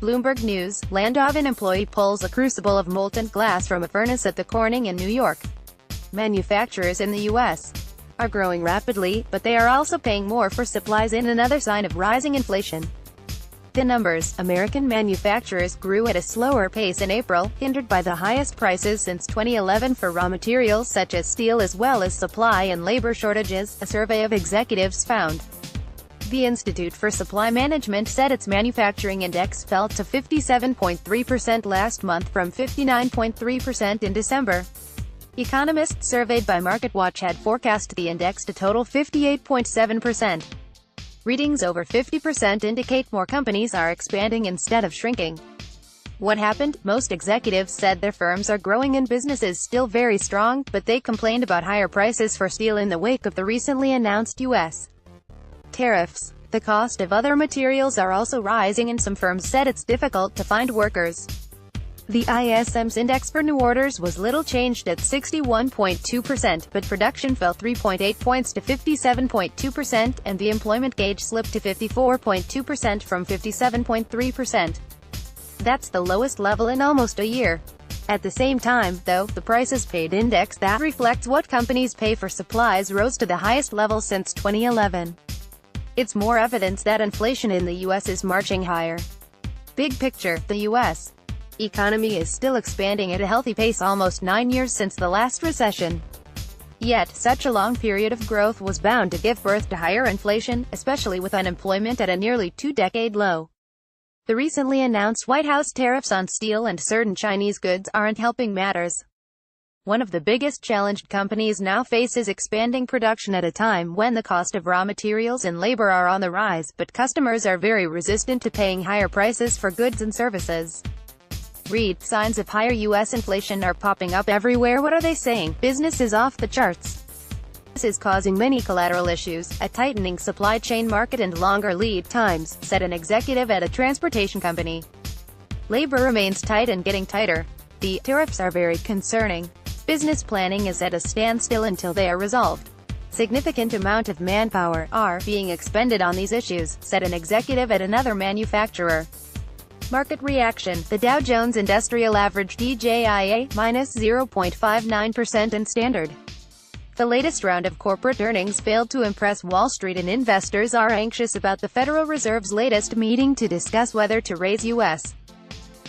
Bloomberg News, Landov An employee pulls a crucible of molten glass from a furnace at the Corning in New York. Manufacturers in the U.S. are growing rapidly, but they are also paying more for supplies in another sign of rising inflation. The numbers: American manufacturers grew at a slower pace in April, hindered by the highest prices since 2011 for raw materials such as steel as well as supply and labor shortages, a survey of executives found. The Institute for Supply Management said its manufacturing index fell to 57.3% last month from 59.3% in December. Economists surveyed by MarketWatch had forecast the index to total 58.7%. Readings over 50% indicate more companies are expanding instead of shrinking. What happened? Most executives said their firms are growing and business is still very strong, but they complained about higher prices for steel in the wake of the recently announced U.S. tariffs. The cost of other materials are also rising and some firms said it's difficult to find workers. The ISM's index for new orders was little changed at 61.2%, but production fell 3.8 points to 57.2%, and the employment gauge slipped to 54.2% from 57.3%. That's the lowest level in almost a year. At the same time, though, the prices paid index that reflects what companies pay for supplies rose to the highest level since 2011. It's more evidence that inflation in the U.S. is marching higher. Big picture, the U.S. economy is still expanding at a healthy pace almost 9 years since the last recession. Yet, such a long period of growth was bound to give birth to higher inflation, especially with unemployment at a nearly two-decade low. The recently announced White House tariffs on steel and certain Chinese goods aren't helping matters. One of the biggest challenged companies now faces expanding production at a time when the cost of raw materials and labor are on the rise, but customers are very resistant to paying higher prices for goods and services. Read, signs of higher U.S. inflation are popping up everywhere. What are they saying? Business is off the charts. This is causing many collateral issues, a tightening supply chain market and longer lead times, said an executive at a transportation company. Labor remains tight and getting tighter. The tariffs are very concerning. Business planning is at a standstill until they are resolved. Significant amount of manpower are being expended on these issues, said an executive at another manufacturer. Market reaction: the Dow Jones Industrial Average DJIA, minus 0.59% and Standard. The latest round of corporate earnings failed to impress Wall Street and investors are anxious about the Federal Reserve's latest meeting to discuss whether to raise U.S.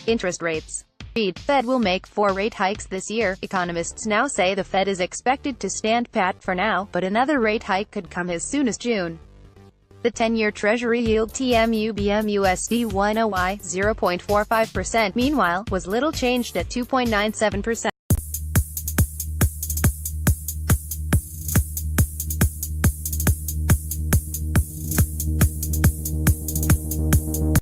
interest rates. Read, Fed will make 4 rate hikes this year. Economists now say the Fed is expected to stand pat for now, but another rate hike could come as soon as June. The 10-year Treasury yield TMU/BM/USD 10Y, 0.45%, meanwhile, was little changed at 2.97%.